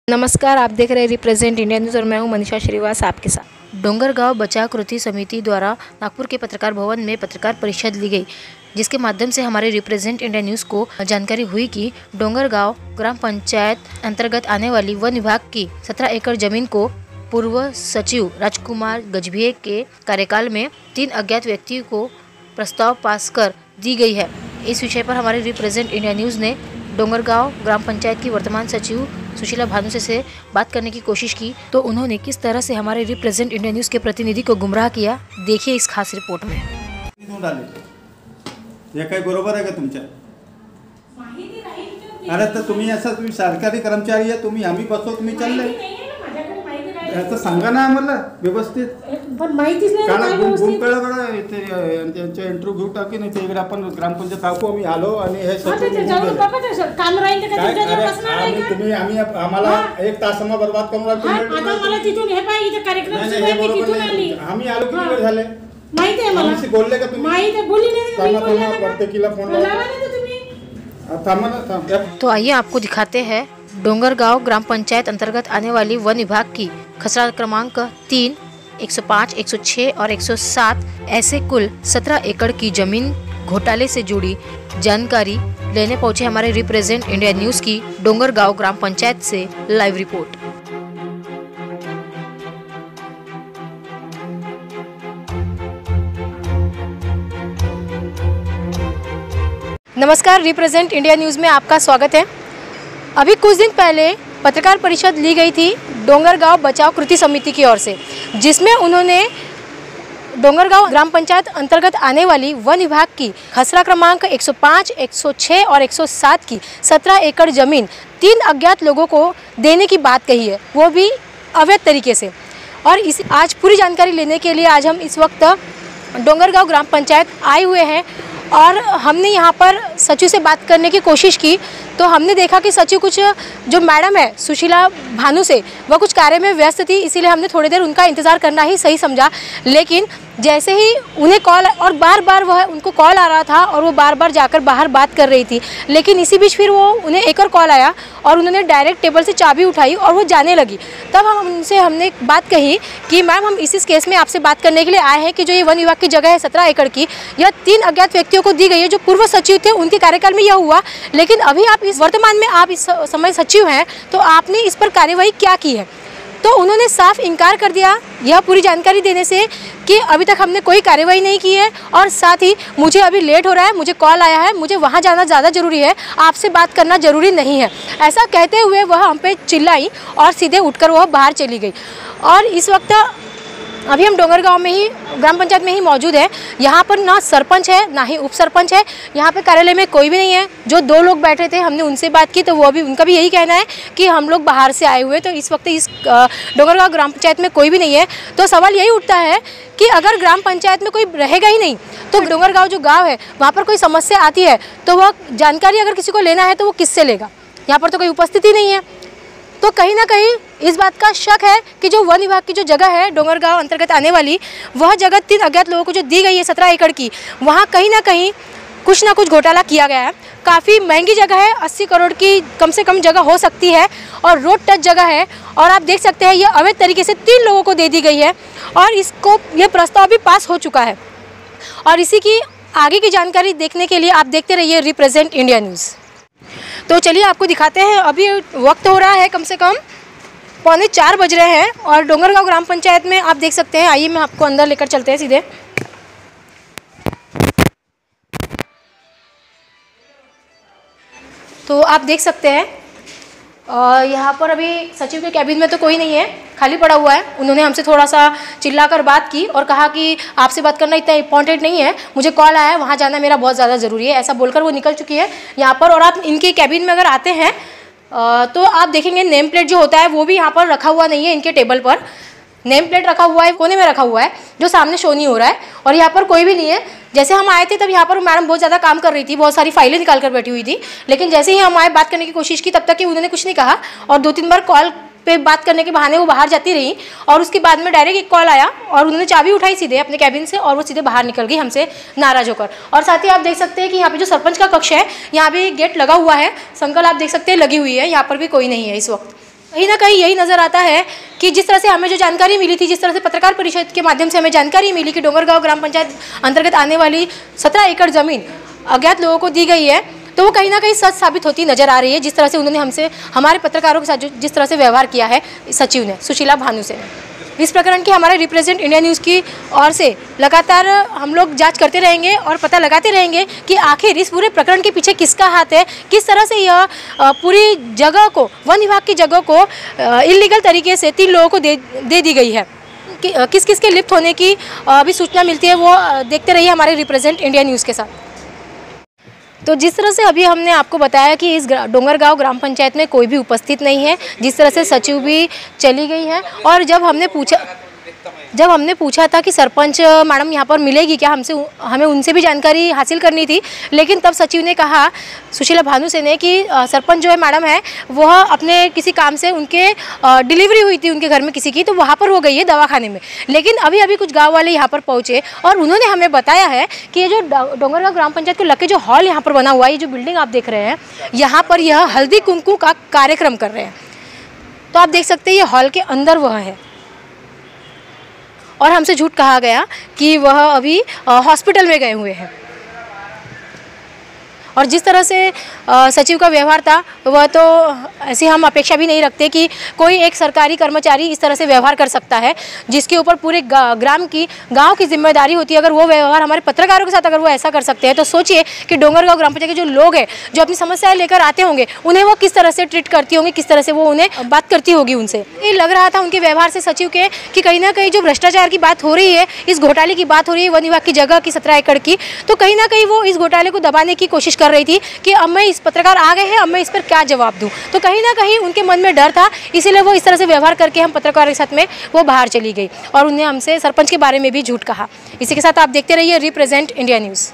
नमस्कार, आप देख रहे हैं रिप्रेजेंट इंडिया न्यूज़ और मैं हूं मनीषा श्रीवास आपके साथ। डोंगरगांव बचाव कृति समिति द्वारा नागपुर के पत्रकार भवन में पत्रकार परिषद ली गई, जिसके माध्यम से हमारे रिप्रेजेंट इंडिया न्यूज़ को जानकारी हुई कि डोंगरगांव ग्राम पंचायत अंतर्गत आने वाली वन विभाग की 17 एकड़ जमीन को पूर्व सचिव राजकुमार गजभिये के कार्यकाल में 3 अज्ञात व्यक्तियों को प्रस्ताव पास कर दी गई है। इस विषय पर हमारे रिप्रेजेंट इंडिया न्यूज़ ने डोंगरगांव ग्राम पंचायत की वर्तमान सचिव सुशीला भानु से बात करने की कोशिश की, तो उन्होंने किस तरह से हमारे रिप्रेजेंट इंडिया न्यूज़ के प्रतिनिधि को गुमराह किया, देखिए इस खास रिपोर्ट में। हे काय बरोबर आहे का तुमच्या? अरे तर तुम्ही सरकारी कर्मचारी आहे, तुम्ही आम्ही बसतो, तुम्ही चालले याचं सांगा ना आम्हाला व्यवस्थित। पण माहितीच नाही कारण गुंकळा बडा इथे त्यांचा इंटरव्ह्यू टाकी नाही, इकडे आपण ग्रामपंचायत टाकू, आम्ही आलो आणि हे सगळं काम राहील का तुमच्या बसणार नाही का? तुम्ही आम्हाला 1 तासमा बर्बाद करून आता मला तिथून हे पाहिजे कार्यक्रम तिथून आली, आम्ही आलो किती वेळ झाले माहिती आहे मला। आम्ही बोलले का तुम्ही? माहिती आहे, बोलली नाही मी, बोलले ना प्रत्येकीला फोन लावा ना तुम्ही। थांबा ना। तो आइए आपको दिखाते हैं डोंगरगांव ग्राम पंचायत अंतर्गत आने वाली वन विभाग की खसरा क्रमांक 3, 105, 106 और 107 ऐसे कुल 17 एकड़ की जमीन घोटाले से जुड़ी जानकारी लेने पहुंचे हमारे रिप्रेजेंट इंडिया न्यूज़ की डोंगरगांव ग्राम पंचायत से लाइव रिपोर्ट। नमस्कार, रिप्रेजेंट इंडिया न्यूज़ में आपका स्वागत है। अभी कुछ दिन पहले पत्रकार परिषद ली गई थी डोंगरगांव बचाव कृति समिति की ओर से, जिसमें उन्होंने डोंगरगांव ग्राम पंचायत अंतर्गत आने वाली वन विभाग की खसरा क्रमांक 105, 106 और 107 की 17 एकड़ ज़मीन 3 अज्ञात लोगों को देने की बात कही है, वो भी अवैध तरीके से। और इस आज पूरी जानकारी लेने के लिए आज हम इस वक्त डोंगरगांव ग्राम पंचायत आए हुए हैं और हमने यहाँ पर सचिव से बात करने की कोशिश की, तो हमने देखा कि सचिव कुछ जो मैडम है सुशीला भानु से, वह कुछ कार्य में व्यस्त थी, इसीलिए हमने थोड़ी देर उनका इंतज़ार करना ही सही समझा। लेकिन जैसे ही उन्हें कॉल, और बार बार वह उनको कॉल आ रहा था और वो बार बार जाकर बाहर बात कर रही थी, लेकिन इसी बीच फिर वो उन्हें एक और कॉल आया और उन्होंने डायरेक्ट टेबल से चाबी उठाई और वो जाने लगी। तब हमने बात कही कि मैम, हम इस केस में आपसे बात करने के लिए आए हैं कि जो ये वन विभाग की जगह है 17 एकड़ की, यह 3 अज्ञात व्यक्तियों को दी गई है, जो पूर्व सचिव थे, उनके कार्यकाल में यह हुआ। लेकिन अभी आप इस वर्तमान में आप इस समय सचिव हैं, तो आपने इस पर कार्यवाही क्या की है? तो उन्होंने साफ इनकार कर दिया यह पूरी जानकारी देने से कि अभी तक हमने कोई कार्यवाही नहीं की है, और साथ ही मुझे अभी लेट हो रहा है, मुझे कॉल आया है, मुझे वहाँ जाना ज़्यादा ज़रूरी है, आपसे बात करना ज़रूरी नहीं है। ऐसा कहते हुए वह हम पे चिल्लाई और सीधे उठकर वह बाहर चली गई। और इस वक्त अभी हम डोंगरगांव में ही ग्राम पंचायत में ही मौजूद है। यहाँ पर ना सरपंच है ना ही उप सरपंच है, यहाँ पे कार्यालय में कोई भी नहीं है। जो 2 लोग बैठे थे, हमने उनसे बात की, तो वो भी, उनका भी यही कहना है कि हम लोग बाहर से आए हुए, तो इस वक्त इस डोंगरगांव ग्राम पंचायत में कोई भी नहीं है। तो सवाल यही उठता है कि अगर ग्राम पंचायत में कोई रहेगा ही नहीं, तो डोंगरगांव जो गाँव है वहाँ पर कोई समस्या आती है, तो वह जानकारी अगर किसी को लेना है तो वो किससे लेगा? यहाँ पर तो कोई उपस्थिति नहीं है। तो कहीं ना कहीं इस बात का शक है कि जो वन विभाग की जो जगह है डोंगरगांव अंतर्गत आने वाली, वह जगह 3 अज्ञात लोगों को जो दी गई है 17 एकड़ की, वहाँ कहीं ना कहीं कुछ ना कुछ घोटाला किया गया है। काफ़ी महंगी जगह है, 80 करोड़ की कम से कम जगह हो सकती है, और रोड टच जगह है। और आप देख सकते हैं ये अवैध तरीके से 3 लोगों को दे दी गई है, और इसको ये प्रस्ताव भी पास हो चुका है। और इसी की आगे की जानकारी देखने के लिए आप देखते रहिए रिप्रेजेंट इंडिया न्यूज़। तो चलिए आपको दिखाते हैं। अभी वक्त हो रहा है कम से कम 3:45 बज रहे हैं, और डोंगरगांव ग्राम पंचायत में आप देख सकते हैं। आइए मैं आपको अंदर लेकर चलते हैं सीधे। तो आप देख सकते हैं यहाँ पर अभी सचिव के कैबिन में तो कोई नहीं है, खाली पड़ा हुआ है। उन्होंने हमसे थोड़ा सा चिल्लाकर बात की और कहा कि आपसे बात करना इतना इंपॉर्टेंट नहीं है, मुझे कॉल आया है, वहाँ जाना मेरा बहुत ज़्यादा ज़रूरी है, ऐसा बोलकर वो निकल चुकी है यहाँ पर। और आप इनके कैबिन में अगर आते हैं तो आप देखेंगे नेम प्लेट जो होता है वो भी यहाँ पर रखा हुआ नहीं है। इनके टेबल पर नेम प्लेट रखा हुआ है, कोने में रखा हुआ है, जो सामने शो नहीं हो रहा है, और यहाँ पर कोई भी नहीं है। जैसे हम आए थे तब यहाँ पर मैडम बहुत ज़्यादा काम कर रही थी, बहुत सारी फाइलें निकाल कर बैठी हुई थी, लेकिन जैसे ही हम आए बात करने की कोशिश की, तब तक कि उन्होंने कुछ नहीं कहा, और 2-3 बार कॉल पे बात करने के बहाने वो बाहर जाती रही। और उसके बाद में डायरेक्ट एक कॉल आया और उन्होंने चाबी उठाई सीधे अपने कैबिन से, और वो सीधे बाहर निकल गई हमसे नाराज होकर। और साथ ही आप देख सकते हैं कि यहाँ पे जो सरपंच का कक्ष है, यहाँ पे गेट लगा हुआ है, संकल आप देख सकते हैं लगी हुई है, यहाँ पर भी कोई नहीं है इस वक्त। कहीं ना कहीं यही नज़र आता है कि जिस तरह से हमें जो जानकारी मिली थी, जिस तरह से पत्रकार परिषद के माध्यम से हमें जानकारी मिली कि डोंगरगांव ग्राम पंचायत अंतर्गत आने वाली 17 एकड़ ज़मीन अज्ञात लोगों को दी गई है, तो वो कहीं ना कहीं सच साबित होती नज़र आ रही है। जिस तरह से उन्होंने हमसे, हमारे पत्रकारों के साथ जिस तरह से व्यवहार किया है सचिव ने, सुशीला भानु से। इस प्रकरण की हमारे रिप्रेजेंट इंडिया न्यूज़ की ओर से लगातार हम लोग जांच करते रहेंगे और पता लगाते रहेंगे कि आखिर इस पूरे प्रकरण के पीछे किसका हाथ है, किस तरह से यह पूरी जगह को, वन विभाग की जगह को इलीगल तरीके से 3 लोगों को दे दी गई है। किस किस के लिप्त होने की अभी सूचना मिलती है, वो देखते रहिए हमारे रिप्रेजेंट इंडिया न्यूज़ के साथ। तो जिस तरह से अभी हमने आपको बताया कि इस डोंगरगांव ग्राम पंचायत में कोई भी उपस्थित नहीं है, जिस तरह से सचिव भी चली गई है, और जब हमने पूछा था कि सरपंच मैडम यहाँ पर मिलेगी क्या, हमें उनसे भी जानकारी हासिल करनी थी, लेकिन तब सचिव ने कहा, सुशीला भानु से ने, कि सरपंच जो है मैडम है वह अपने किसी काम से, उनके डिलीवरी हुई थी उनके घर में किसी की, तो वहाँ पर वो गई है दवाखाने में। लेकिन अभी अभी कुछ गाँव वाले यहाँ पर पहुँचे और उन्होंने हमें बताया है कि ये जो डोंगरगांव ग्राम पंचायत को लग के जो हॉल यहाँ पर बना हुआ है, ये जो बिल्डिंग आप देख रहे हैं, यहाँ पर यह हल्दी कुमकुम का कार्यक्रम कर रहे हैं। तो आप देख सकते हैं ये हॉल के अंदर वह है, और हमसे झूठ कहा गया कि वह अभी हॉस्पिटल में गए हुए हैं। और जिस तरह से सचिव का व्यवहार था, वह तो ऐसी हम अपेक्षा भी नहीं रखते कि कोई एक सरकारी कर्मचारी इस तरह से व्यवहार कर सकता है, जिसके ऊपर पूरे गांव की जिम्मेदारी होती है। अगर वो व्यवहार हमारे पत्रकारों के साथ अगर वो ऐसा कर सकते हैं, तो सोचिए कि डोंगरगांव ग्राम पंचायत के जो लोग हैं, जो अपनी समस्याएं लेकर आते होंगे, उन्हें वो किस तरह से ट्रीट करती होंगी, किस तरह से वो उन्हें बात करती होगी उनसे। ये लग रहा था उनके व्यवहार से सचिव के कि कहीं ना कहीं जो भ्रष्टाचार की बात हो रही है, इस घोटाले की बात हो रही है वन विभाग की जगह की 17 एकड़ की, तो कहीं ना कहीं वो इस घोटाले को दबाने की कोशिश कर रही थी कि अब मैं, इस पत्रकार आ गए हैं, अब मैं इस पर क्या जवाब दूं। तो कहीं ना कहीं उनके मन में डर था, इसीलिए वो इस तरह से व्यवहार करके हम पत्रकारों के साथ में वो बाहर चली गई और उन्हें हमसे सरपंच के बारे में भी झूठ कहा। इसी के साथ आप देखते रहिए रिप्रेजेंट इंडिया न्यूज़।